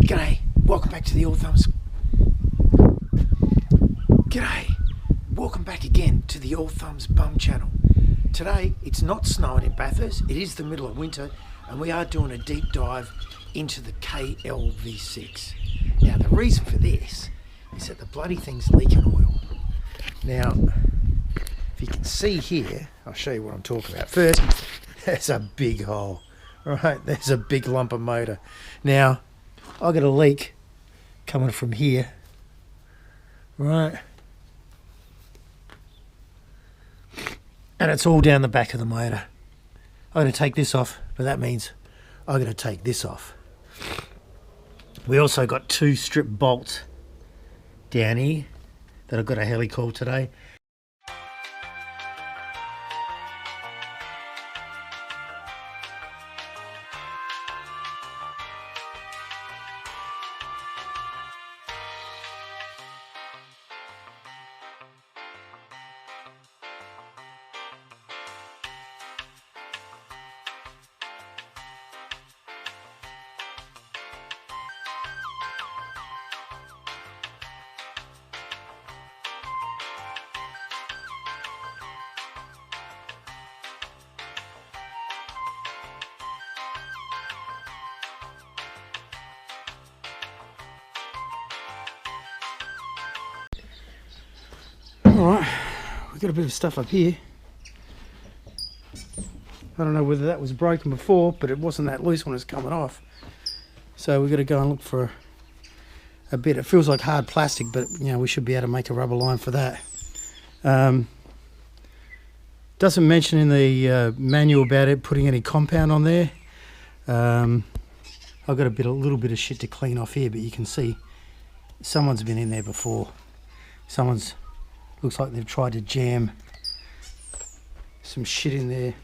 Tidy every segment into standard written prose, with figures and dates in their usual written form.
G'day, welcome back to the All Thumbs. G'day, welcome back again to the All Thumbs Bum channel. Today, it's not snowing in Bathurst, it is the middle of winter, and we are doing a deep dive into the KLV6. Now, the reason for this is that the bloody thing's leaking oil. Now, if you can see here, I'll show you what I'm talking about. First, there's a big hole, right? There's a big lump of motor. Now, I got a leak coming from here, right? And it's all down the back of the motor. I'm going to take this off, but that means I'm going to take this off. We also got two strip bolts down here that I've got a helicoil today. Alright, we've got a bit of stuff up here. I don't know whether that was broken before, but it wasn't that loose when it was coming off. So we've got to go and look for a bit. It feels like hard plastic, but you know, we should be able to make a rubber line for that. Doesn't mention in the manual about it putting any compound on there. I've got a little bit of shit to clean off here, but you can see someone's been in there before. Looks like they've tried to jam some shit in there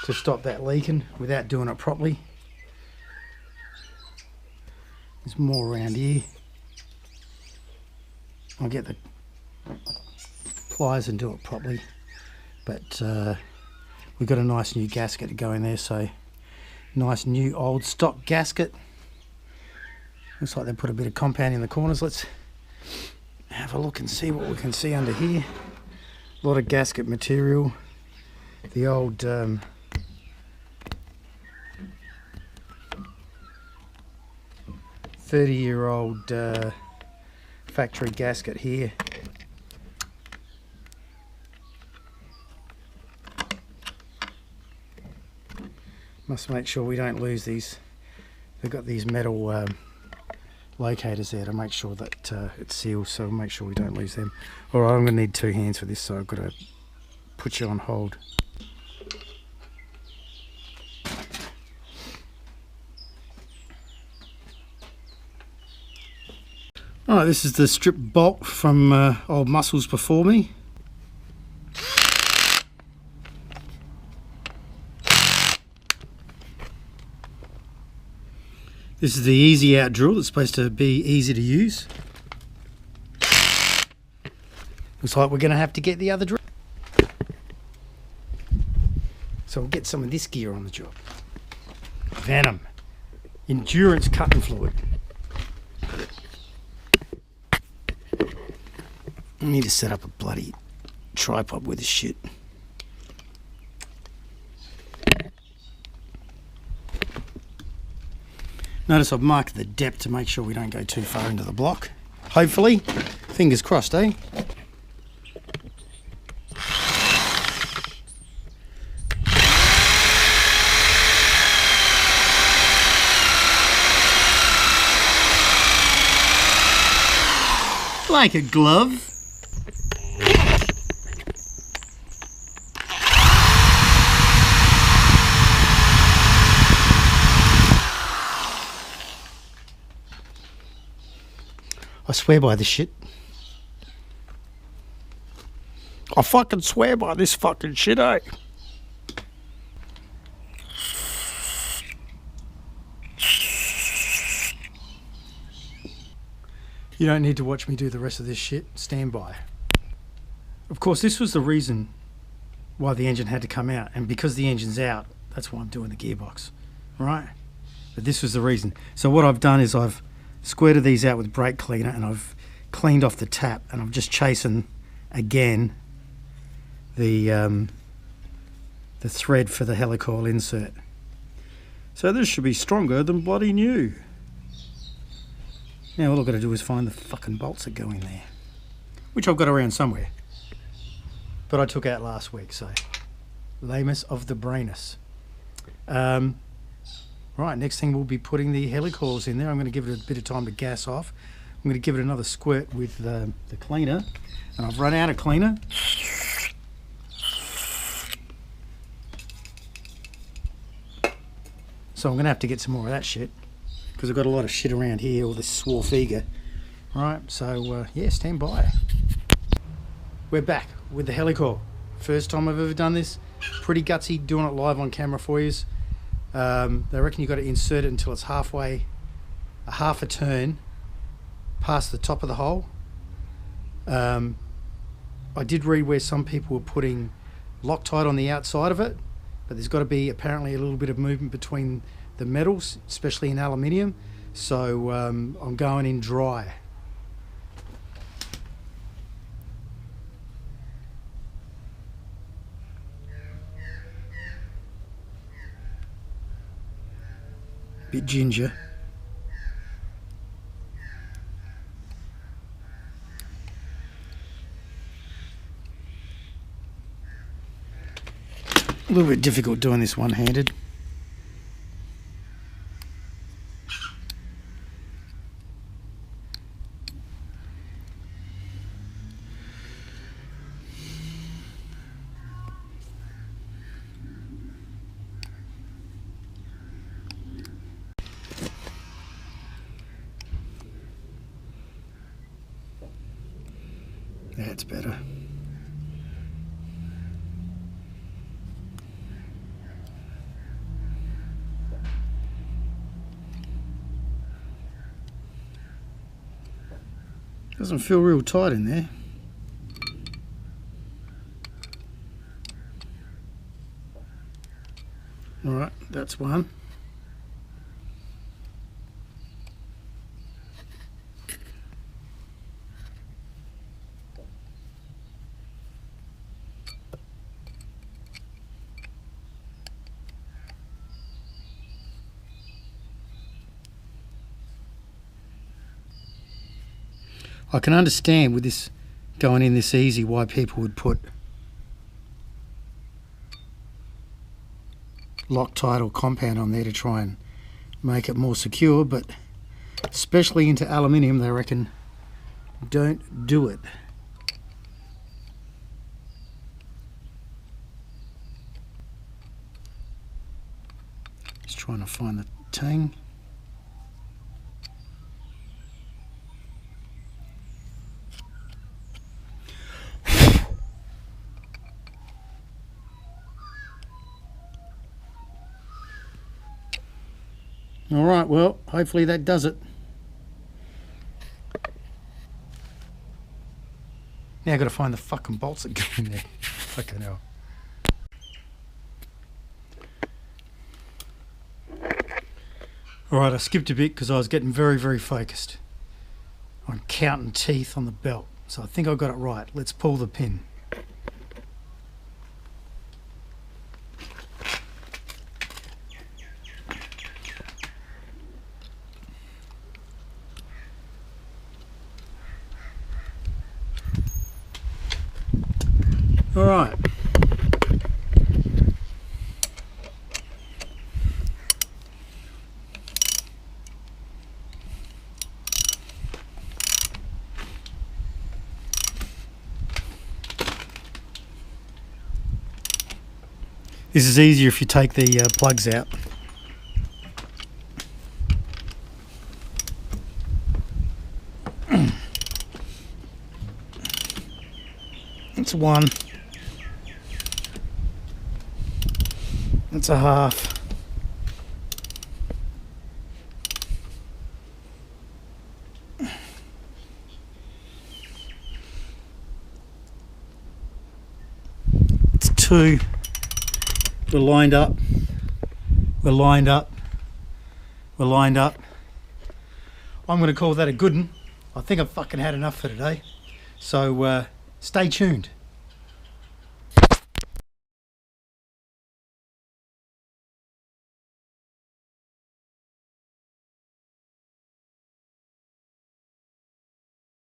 to stop that leaking without doing it properly. There's more around here. I'll get the pliers and do it properly. But we've got a nice new gasket to go in there, so nice new old stock gasket. Looks like they put a bit of compound in the corners. Let's have a look and see what we can see under here. A lot of gasket material. The old 30-year-old factory gasket here. Must make sure we don't lose these. They've got these metal locators there to make sure that it seals, so make sure we don't lose them. Alright, I'm going to need two hands for this, so I've got to put you on hold. Alright, this is the strip bolt from old Muscles before me. This is the easy out drill that's supposed to be easy to use. Looks like we're going to have to get the other drill. So we'll get some of this gear on the job. Venom. Endurance cutting fluid. I need to set up a bloody tripod with this shit. Notice I've marked the depth to make sure we don't go too far into the block. Hopefully. Fingers crossed, eh? Like a glove. I swear by this shit. I fucking swear by this fucking shit, eh? You don't need to watch me do the rest of this shit. Stand by. Of course, this was the reason why the engine had to come out, and because the engine's out, that's why I'm doing the gearbox, right? but this was the reason. So what I've done is I've squirted these out with brake cleaner, and I've cleaned off the tap, and I'm just chasing again the thread for the helicoil insert. So this should be stronger than bloody new. Now all I've got to do is find the fucking bolts that go in there, which I've got around somewhere, but I took out last week, so lamus of the brainus. Right, next thing we'll be putting the helicoils in there. I'm going to give it a bit of time to gas off. I'm going to give it another squirt with the cleaner, and I've run out of cleaner. So I'm going to have to get some more of that shit, because I've got a lot of shit around here, all this swarfiga. Right, so yeah, stand by. We're back with the helicoil. First time I've ever done this. Pretty gutsy doing it live on camera for you. They reckon you've got to insert it until it's halfway, half a turn past the top of the hole. I did read where some people were putting Loctite on the outside of it, but there's got to be apparently a little bit of movement between the metals, especially in aluminium. So I'm going in dry. Bit ginger. A little bit difficult doing this one-handed. That's better. Doesn't feel real tight in there. All right, that's one. I can understand with this going in this easy why people would put Loctite or compound on there to try and make it more secure, but especially into aluminium, they reckon don't do it. Just trying to find the tang. All right, well, hopefully that does it. Now I've got to find the fucking bolts that go in there. Fucking hell. All right, I skipped a bit because I was getting very, very focused on counting teeth on the belt. So I think I got it right. Let's pull the pin. All right. This is easier if you take the plugs out. That's one. That's a half. It's two. We're lined up. We're lined up. We're lined up. I'm going to call that a good one. I think I've fucking had enough for today. So stay tuned.